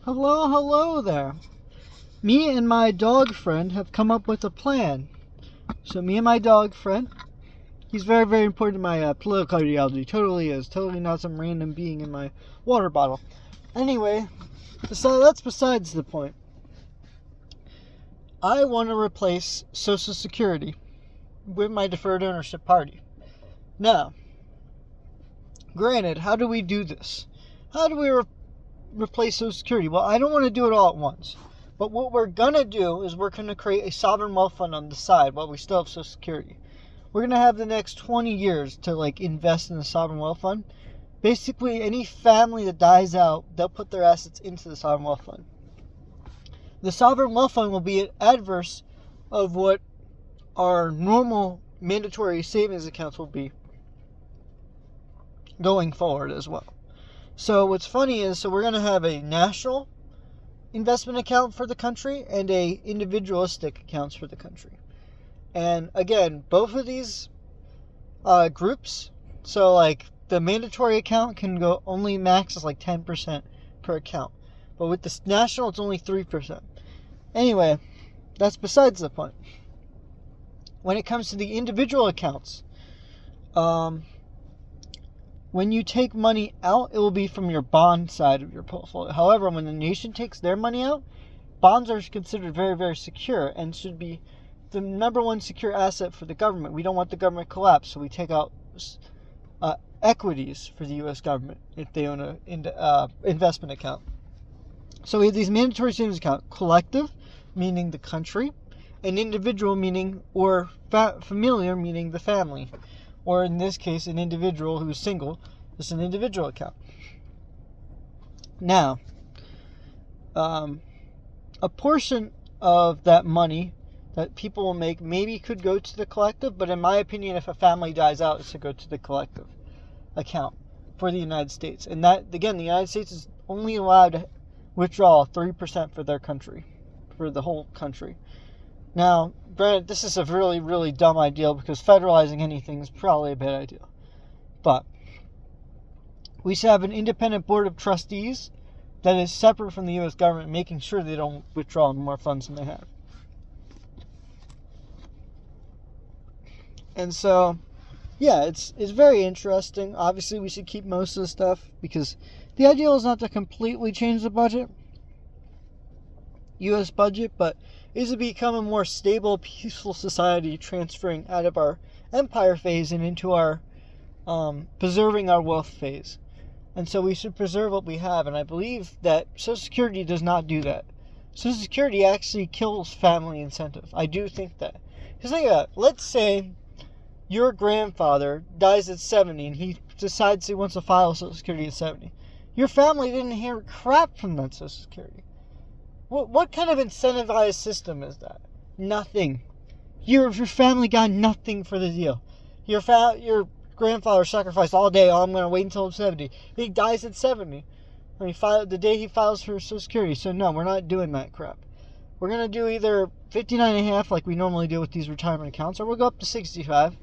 Hello, hello there. Me and my dog friend have come up with a plan. So me and my dog friend, he's very, very important to my political ideology. Totally is. Totally not some random being in my water bottle. Anyway, so that's besides the point. I want to replace Social Security with my deferred ownership party. Now, granted, how do we do this? How do we replace Social Security? Well, I don't want to do it all at once. But what we're going to do is we're going to create a sovereign wealth fund on the side while we still have Social Security. We're going to have the next 20 years to invest in the sovereign wealth fund. Basically, any family that dies out, they'll put their assets into the sovereign wealth fund. The sovereign wealth fund will be adverse of what our normal mandatory savings accounts will be going forward as well. So what's funny is, we're going to have a national investment account for the country and a individualistic accounts for the country. And again, both of these groups, so the mandatory account can go only max is 10% per account. But with this national, it's only 3%. Anyway, that's besides the point. When it comes to the individual accounts, when you take money out, it will be from your bond side of your portfolio. However, when the nation takes their money out, bonds are considered very, very secure and should be the number one secure asset for the government. We don't want the government to collapse, so we take out equities for the U.S. government if they own an investment account. So we have these mandatory savings accounts: collective, meaning the country, and individual, meaning, or familiar, meaning the family. Or in this case, an individual who's single, it's an individual account. Now, a portion of that money that people will make maybe could go to the collective, but in my opinion, if a family dies out, it should go to the collective account for the United States. And that, again, the United States is only allowed to withdraw 3% for their country, for the whole country. Now, granted, this is a really, really dumb idea because federalizing anything is probably a bad idea. But we should have an independent board of trustees that is separate from the U.S. government, making sure they don't withdraw more funds than they have. And so, yeah, it's very interesting. Obviously, we should keep most of the stuff because the ideal is not to completely change the budget, U.S. budget, but is to become a more stable, peaceful society, transferring out of our empire phase and into our preserving our wealth phase. And so we should preserve what we have, and I believe that Social Security does not do that. Social Security actually kills family incentive. I do think that. Because let's say your grandfather dies at 70 and he decides he wants to file Social Security at 70. Your family didn't hear crap from that Social Security. What kind of incentivized system is that? Nothing. Your family got nothing for the deal. Your grandfather sacrificed all day. Oh, I'm going to wait until I'm 70. He dies at 70. The day he files for Social Security. So no, we're not doing that crap. We're going to do either 59.5 like we normally do with these retirement accounts, or we'll go up to 65.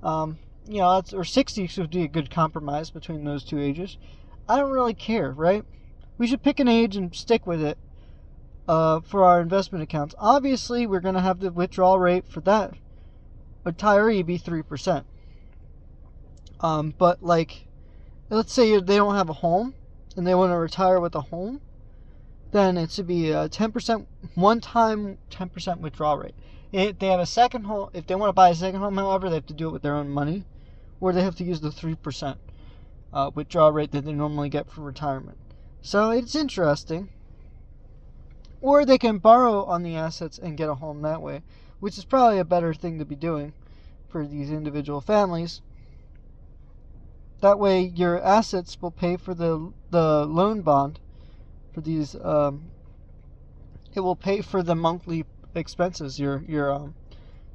Or 60 would be a good compromise between those two ages. I don't really care, right? We should pick an age and stick with it. For our investment accounts. Obviously, we're going to have the withdrawal rate for that retiree be 3%. But let's say they don't have a home and they want to retire with a home, then it should be a 10% one-time 10% withdrawal rate. If they have a second home, if they want to buy a second home, however, they have to do it with their own money, or they have to use the 3% withdrawal rate that they normally get for retirement. So it's interesting. Or they can borrow on the assets and get a home that way, which is probably a better thing to be doing for these individual families. That way, your assets will pay for the loan bond for these. It will pay for the monthly expenses. Your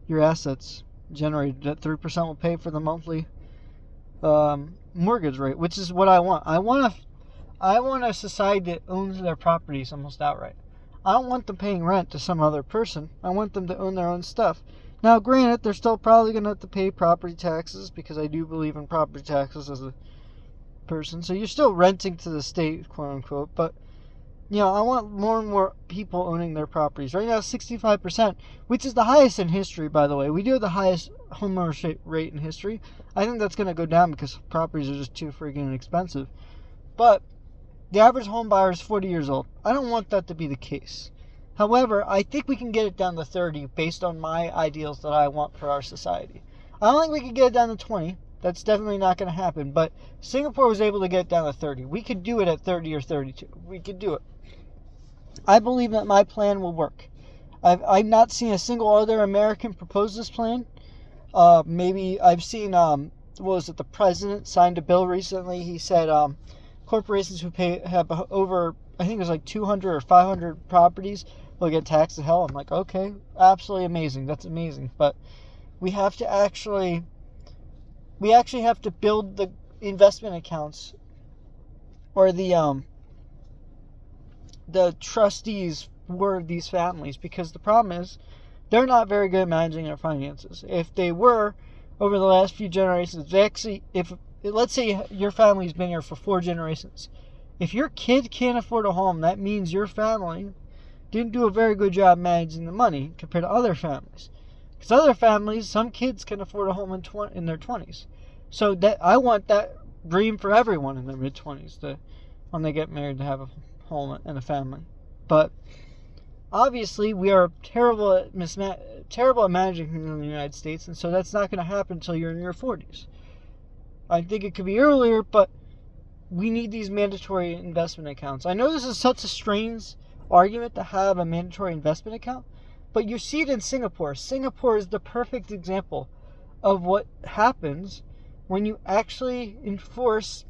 assets generated at 3% will pay for the monthly mortgage rate, which is what I want. I want a society that owns their properties almost outright. I don't want them paying rent to some other person. I want them to own their own stuff. Now, granted, they're still probably going to have to pay property taxes because I do believe in property taxes as a person. So you're still renting to the state, quote unquote. But I want more and more people owning their properties. Right now, 65%, which is the highest in history, by the way. We do have the highest homeownership rate in history. I think that's going to go down because properties are just too freaking expensive. But the average home buyer is 40 years old. I don't want that to be the case. However, I think we can get it down to 30 based on my ideals that I want for our society. I don't think we can get it down to 20. That's definitely not going to happen. But Singapore was able to get it down to 30. We could do it at 30 or 32. We could do it. I believe that my plan will work. I've not seen a single other American propose this plan. Maybe I've seen, the president signed a bill recently. He said corporations who have over, I think it was like 200 or 500 properties will get taxed to hell. I'm like, okay, absolutely amazing. That's amazing. But we actually have to build the investment accounts or the trustees for these families, because the problem is they're not very good at managing their finances. If they were, over the last few generations, let's say your family's been here for 4 generations. If your kid can't afford a home, that means your family didn't do a very good job managing the money compared to other families. Because other families, some kids can afford a home in their 20s. So that I want that dream for everyone in their mid-20s, when they get married, to have a home and a family. But obviously, we are terrible at managing things in the United States, and so that's not going to happen until you're in your 40s. I think it could be earlier, but we need these mandatory investment accounts. I know this is such a strange argument to have a mandatory investment account, but you see it in Singapore. Singapore is the perfect example of what happens when you actually enforce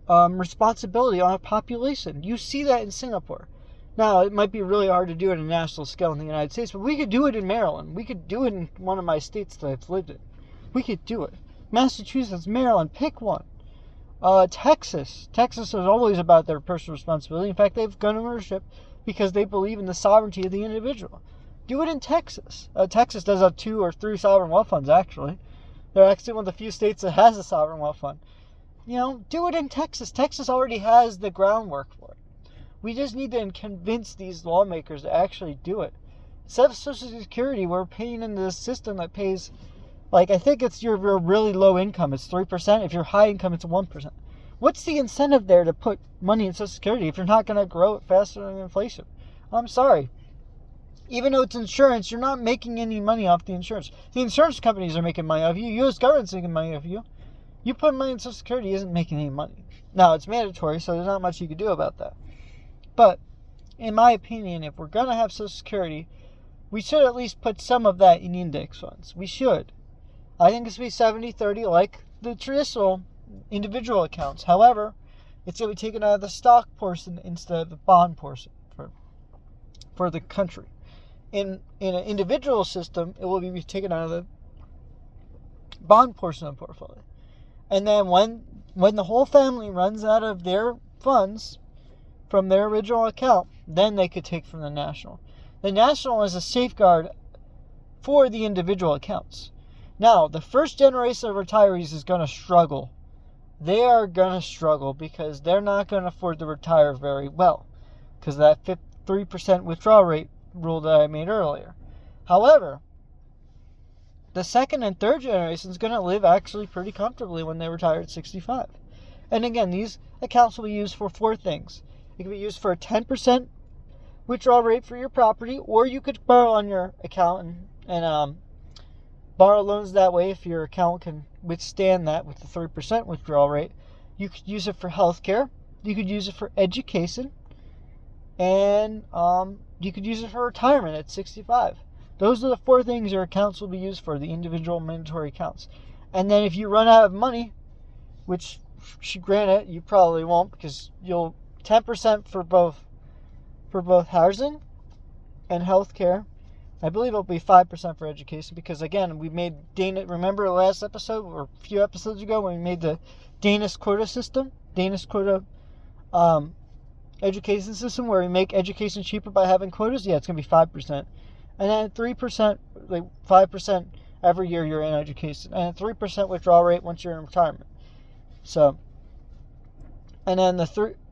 responsibility on a population. You see that in Singapore. Now, it might be really hard to do it on a national scale in the United States, but we could do it in Maryland. We could do it in one of my states that I've lived in. We could do it. Massachusetts, Maryland, pick one. Texas. Texas is always about their personal responsibility. In fact, they have gun ownership because they believe in the sovereignty of the individual. Do it in Texas. Texas does have 2 or 3 sovereign wealth funds, actually. They're actually one of the few states that has a sovereign wealth fund. Do it in Texas. Texas already has the groundwork for it. We just need to convince these lawmakers to actually do it. Instead of Social Security, we're paying into this system that pays, I think it's your really low income, it's 3%. If you're high income, it's 1%. What's the incentive there to put money in Social Security if you're not going to grow it faster than inflation? I'm sorry. Even though it's insurance, you're not making any money off the insurance. The insurance companies are making money off you. U.S. government's making money off you. You put money in Social Security isn't making any money. Now, it's mandatory, so there's not much you can do about that. But, in my opinion, if we're going to have Social Security, we should at least put some of that in index funds. We should. I think it should be 70-30 like the traditional individual accounts. However, it's going to be taken out of the stock portion instead of the bond portion for the country. In an individual system, it will be taken out of the bond portion of the portfolio. And then when the whole family runs out of their funds from their original account, then they could take from the national. The national is a safeguard for the individual accounts. Now, the first generation of retirees is going to struggle. They are going to struggle because they're not going to afford to retire very well because of that 3% withdrawal rate rule that I made earlier. However, the second and third generation is going to live actually pretty comfortably when they retire at 65. And again, these accounts will be used for 4 things. It can be used for a 10% withdrawal rate for your property, or you could borrow on your account and borrow loans that way if your account can withstand that with the 3% withdrawal rate. You could use it for healthcare. You could use it for education. And you could use it for retirement at 65. Those are the 4 things your accounts will be used for, the individual mandatory accounts. And then if you run out of money, which, granted, you probably won't because you'll 10% for both housing and healthcare. I believe it'll be 5% for education because, again, we made remember last episode or a few episodes ago when we made the Danish quota system, education system where we make education cheaper by having quotas? Yeah, it's going to be 5%. And then 3%, 5% every year you're in education. And a 3% withdrawal rate once you're in retirement. So, and then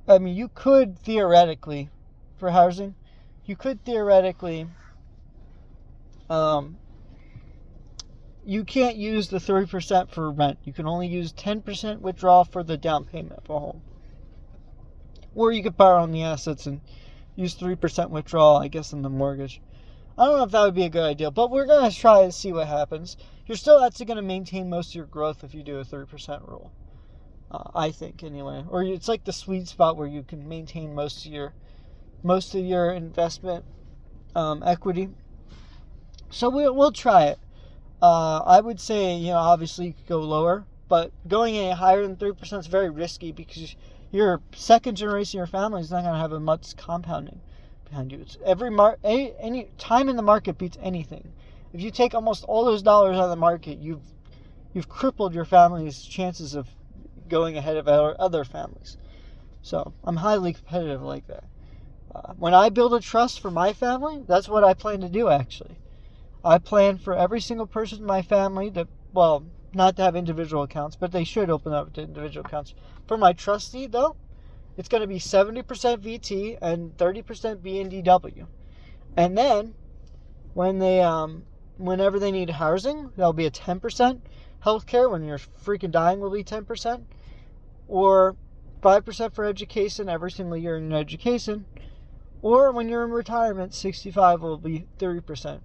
I mean, you could theoretically, for housing, you can't use the 30% for rent. You can only use 10% withdrawal for the down payment for a home. Or you could borrow on the assets and use 3% withdrawal, I guess, in the mortgage. I don't know if that would be a good idea, but we're going to try to see what happens. You're still actually going to maintain most of your growth if you do a 3% rule. I think, anyway. Or it's like the sweet spot where you can maintain most of your investment equity. So we'll try it. I would say, obviously you could go lower, but going any higher than 3% is very risky because your second generation of your family is not going to have a much compounding behind you. It's any time in the market beats anything. If you take almost all those dollars out of the market, you've crippled your family's chances of going ahead of other families. So I'm highly competitive like that. When I build a trust for my family, that's what I plan to do, actually. I plan for every single person in my family not to have individual accounts, but they should open up to individual accounts. For my trustee, though, it's going to be 70% VT and 30% BNDW. And then, whenever they need housing, there'll be a 10% healthcare. When you're freaking dying, will be 10%. Or 5% for education every single year in education. Or when you're in retirement, 65 will be 30%.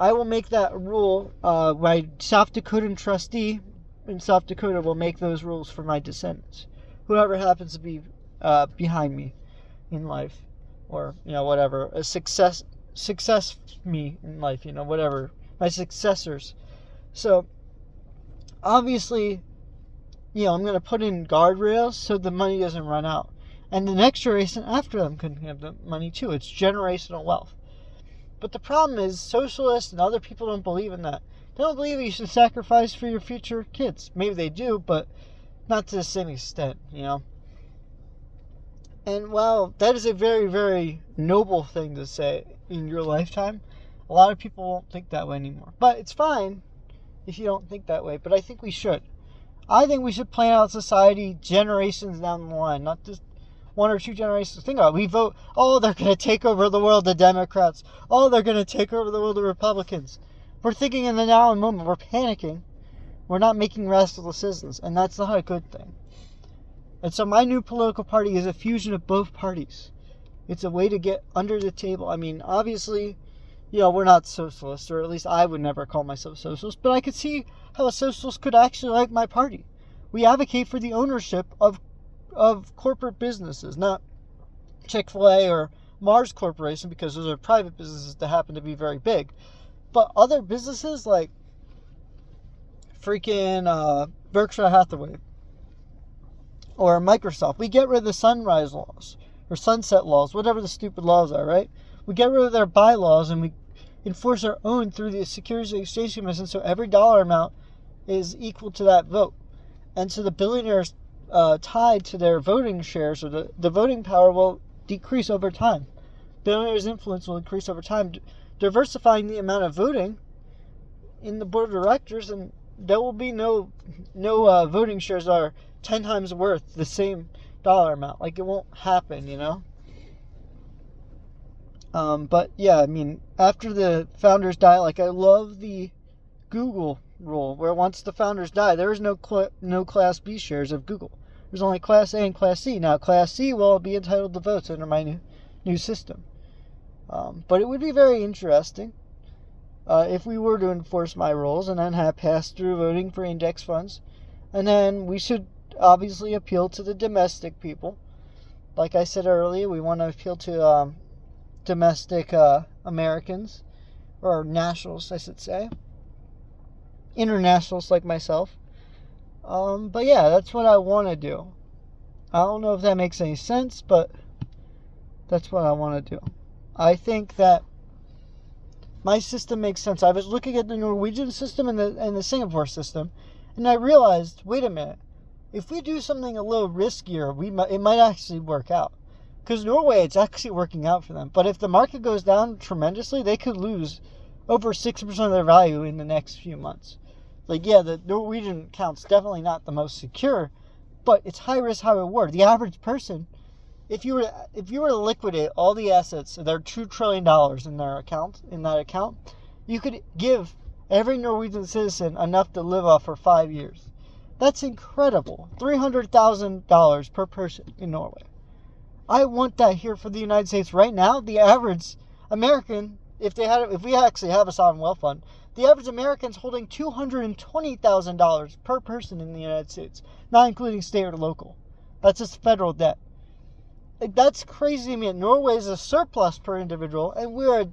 I will make that rule. My South Dakotan trustee in South Dakota will make those rules for my descendants. Whoever happens to be behind me in life. Or, whatever. A success me in life, whatever. My successors. So, obviously, I'm going to put in guardrails so the money doesn't run out. And the next generation after them can have the money too. It's generational wealth. But the problem is socialists and other people don't believe in that. They don't believe you should sacrifice for your future kids. Maybe they do, but not to the same extent, And while that is a very, very noble thing to say in your lifetime, a lot of people won't think that way anymore. But it's fine if you don't think that way. But I think we should. I think we should plan out society generations down the line, not just one or two generations. Think about it. We vote, they're going to take over the world, the Democrats. They're going to take over the world, the Republicans. We're thinking in the now and moment. We're panicking. We're not making rational decisions, and that's not a good thing. And so my new political party is a fusion of both parties. It's a way to get under the table. I mean, obviously, we're not socialists, or at least I would never call myself socialist, but I could see how a socialist could actually like my party. We advocate for the ownership of corporate businesses, not Chick-fil-A or Mars Corporation, because those are private businesses that happen to be very big. But other businesses like freaking Berkshire Hathaway or Microsoft, we get rid of the sunrise laws or sunset laws, whatever the stupid laws are, right? We get rid of their bylaws and we enforce our own through the Securities and Exchange Commission, so every dollar amount is equal to that vote. And so the billionaires tied to their voting shares, or the voting power, will decrease over time. Billionaires' influence will increase over time, diversifying the amount of voting in the board of directors, and there will be no voting shares that are 10 times worth the same dollar amount. Like, it won't happen, But yeah, I mean, after the founders die, I love the Google rule, where once the founders die, there is no Class B shares of Google. There's only Class A and Class C. Now, Class C will be entitled to votes under my new system. But it would be very interesting if we were to enforce my rules and then have pass-through voting for index funds. And then we should obviously appeal to the domestic people. Like I said earlier, we want to appeal to domestic Americans, or nationals, I should say. Internationals like myself. But yeah, that's what I want to do. I don't know if that makes any sense, but that's what I want to do. I think that my system makes sense. I was looking at the Norwegian system and the Singapore system, and I realized, wait a minute, if we do something a little riskier, it might actually work out. Because Norway, it's actually working out for them. But if the market goes down tremendously, they could lose over 6% of their value in the next few months. The Norwegian account's definitely not the most secure, but it's high risk, high reward. The average person if you were to liquidate all the assets, their $2 trillion in that account, you could give every Norwegian citizen enough to live off for 5 years. That's incredible. $300,000 per person in Norway. I want that here for the United States right now. The average American, if we actually have a sovereign wealth fund, the average American's holding $220,000 per person in the United States, not including state or local. That's just federal debt. That's crazy to me. Norway is a surplus per individual, and we're a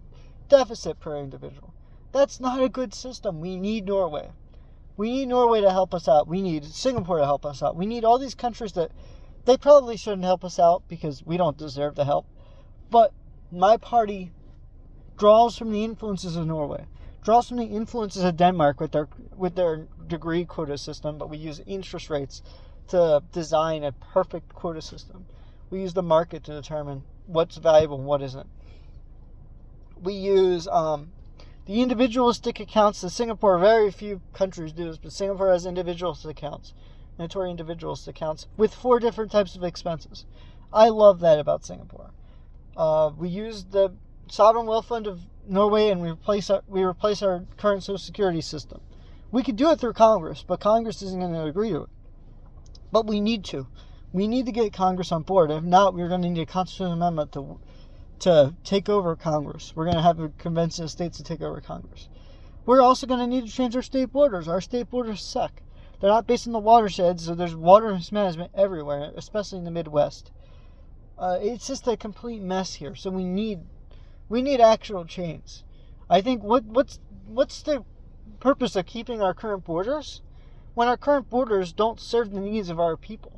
deficit per individual. That's not a good system. We need Norway. We need Norway to help us out. We need Singapore to help us out. We need all these countries that they probably shouldn't help us out because we don't deserve the help. But my party draws from the influences of Norway, draws from the influences of Denmark with their degree quota system, but we use interest rates to design a perfect quota system. We use the market to determine what's valuable and what isn't. We use the individualistic accounts that Singapore, very few countries do this, but Singapore has individualistic accounts, mandatory individualistic accounts, with 4 different types of expenses. I love that about Singapore. We use the sovereign wealth fund of Norway and we replace our current social security system. We could do it through Congress, but Congress isn't going to agree to it. But we need to. We need to get Congress on board. If not, we're going to need a constitutional amendment to take over Congress. We're going to have to convince the states to take over Congress. We're also going to need to change our state borders. Our state borders suck. They're not based on the watersheds, so there's water mismanagement everywhere, especially in the Midwest. It's just a complete mess here. So we need actual change. I think what's the purpose of keeping our current borders when our current borders don't serve the needs of our people?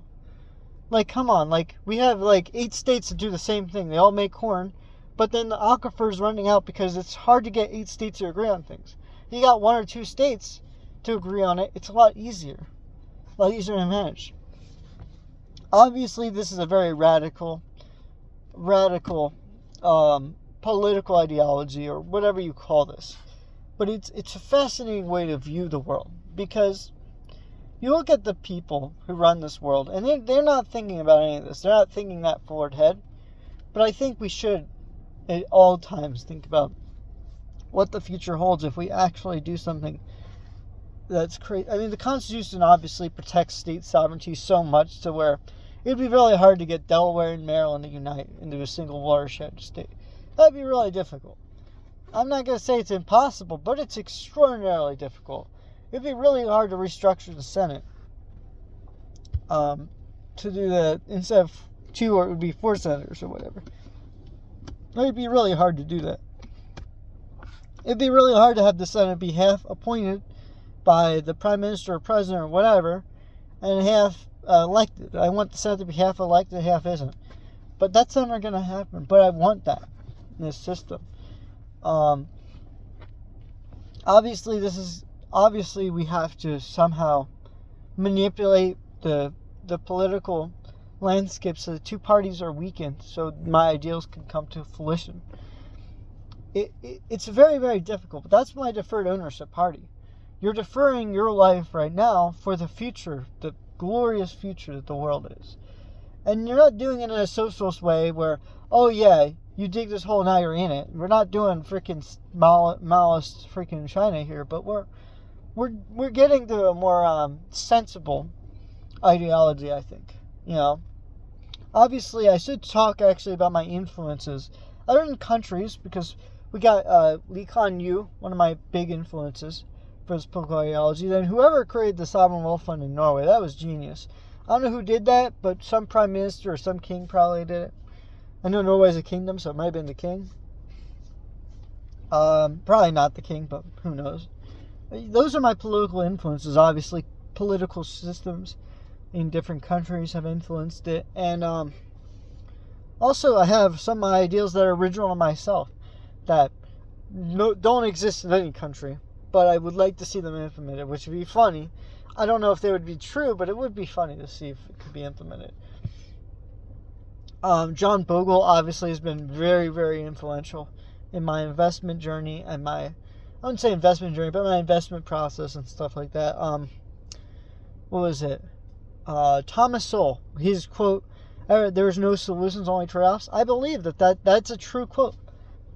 Like, come on, like, we have like 8 states that do the same thing. They all make corn, but then the aquifer's running out because it's hard to get 8 states to agree on things. If you got 1 or 2 states to agree on it, it's a lot easier to manage. Obviously, this is a very radical political ideology, or whatever you call this. But it's a fascinating way to view the world, because you look at the people who run this world, and they're not thinking about any of this. They're not thinking that forward head. But I think we should, at all times, think about what the future holds if we actually do something that's crazy. I mean, the Constitution obviously protects state sovereignty so much to where it'd be really hard to get Delaware and Maryland to unite into a single watershed state. That'd be really difficult. I'm not going to say it's impossible, but it's extraordinarily difficult. It'd be really hard to restructure the Senate to do that. Instead of 2, or it would be 4 senators or whatever. It'd be really hard to do that. It'd be really hard to have the Senate be half appointed by the Prime Minister or President or whatever, and half elected. I want the Senate to be half elected, half isn't. But that's never going to happen. But I want that in this system. Obviously, we have to somehow manipulate the political landscape so the 2 parties are weakened, so my ideals can come to fruition. It's very, very difficult, but that's my deferred ownership party. You're deferring your life right now for the future, the glorious future that the world is. And you're not doing it in a socialist way where, oh yeah, you dig this hole, now you're in it. We're not doing freaking Maoist freaking China here, but we're getting to a more sensible ideology, I think. You know, obviously, I should talk actually about my influences other than countries, because we got Lee Kuan Yew, one of my big influences for his political ideology. Then whoever created the sovereign wealth fund in Norway, that was genius. I don't know who did that, but some prime minister or some king probably did it. I know Norway's a kingdom, so it might have been the king. Probably not the king, but who knows. Those are my political influences. Obviously, political systems in different countries have influenced it. And also, I have some of my ideals that are original to myself that don't exist in any country, but I would like to see them implemented, which would be funny. I don't know if they would be true, but it would be funny to see if it could be implemented. John Bogle obviously has been very, very influential in my investment journey and I wouldn't say investment journey, but my investment process and stuff like that. What was it? Thomas Sowell, his quote, There's no solutions, only trade-offs. I believe that's a true quote.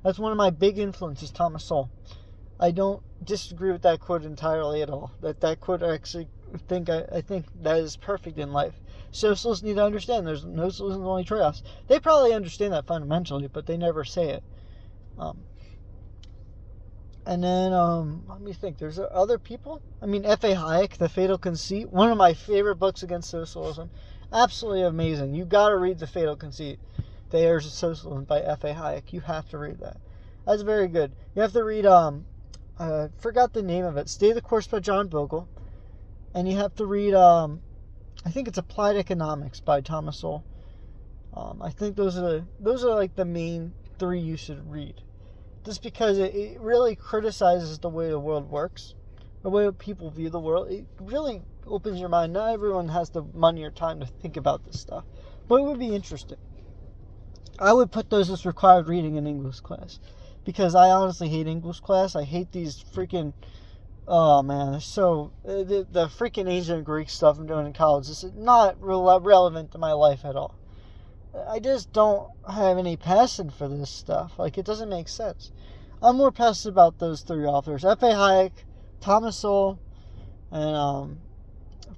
That's one of my big influences, Thomas Sowell. I don't disagree with that quote entirely at all. That quote I actually think I think that is perfect in life. Socialists need to understand there's no solutions, only trade-offs. They probably understand that fundamentally, but they never say it. And then, let me think. There's other people. I mean, F.A. Hayek, The Fatal Conceit, one of my favorite books against socialism. Absolutely amazing. You got to read The Fatal Conceit, The Heirs of Socialism by F.A. Hayek. You have to read that. That's very good. You have to read, I forgot the name of it, Stay the Course by John Bogle. And you have to read, I think it's Applied Economics by Thomas Sowell. I think those are like the main three you should read. Just because it really criticizes the way the world works, the way people view the world. It really opens your mind. Not everyone has the money or time to think about this stuff, but it would be interesting. I would put those as required reading in English class, because I honestly hate English class. I hate these freaking, oh man, so the freaking ancient Greek stuff I'm doing in college is not relevant to my life at all. I just don't have any passion for this stuff. Like, it doesn't make sense. I'm more passionate about those three authors. F.A. Hayek, Thomas Sowell, and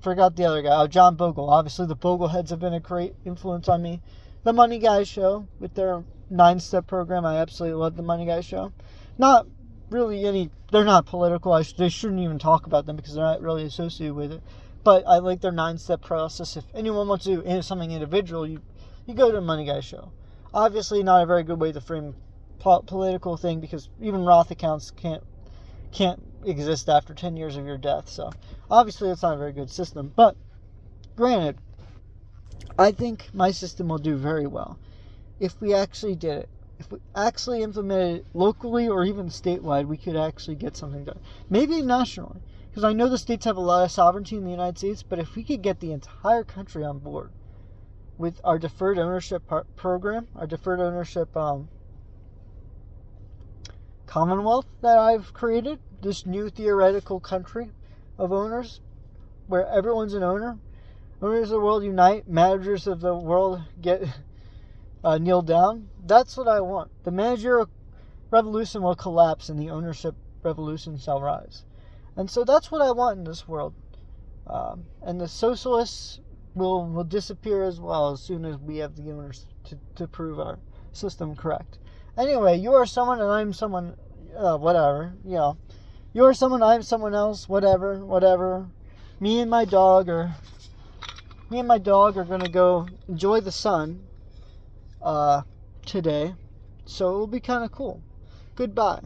forgot the other guy. John Bogle. Obviously, the Bogleheads have been a great influence on me. The Money Guys Show, with their 9-step program. I absolutely love the Money Guys Show. Not really they're not political. They shouldn't even talk about them because they're not really associated with it. But I like their 9-step process. If anyone wants to do something individual, you go to a Money Guy Show. Obviously, not a very good way to frame political thing, because even Roth accounts can't exist after 10 years of your death. So obviously, it's not a very good system. But granted, I think my system will do very well if we actually did it. If we actually implemented it locally or even statewide, we could actually get something done. Maybe nationally, because I know the states have a lot of sovereignty in the United States. But if we could get the entire country on board with our deferred ownership program, our deferred ownership commonwealth that I've created, this new theoretical country of owners, where everyone's an owner. Owners of the world unite, managers of the world get kneel down. That's what I want. The managerial revolution will collapse and the ownership revolution shall rise. And so that's what I want in this world. And the socialists will disappear as well as soon as we have the owners to prove our system correct. Anyway, you are someone and I'm someone, whatever, You are someone, I'm someone else, whatever. Me and my dog are going to go enjoy the sun today. So it will be kind of cool. Goodbye.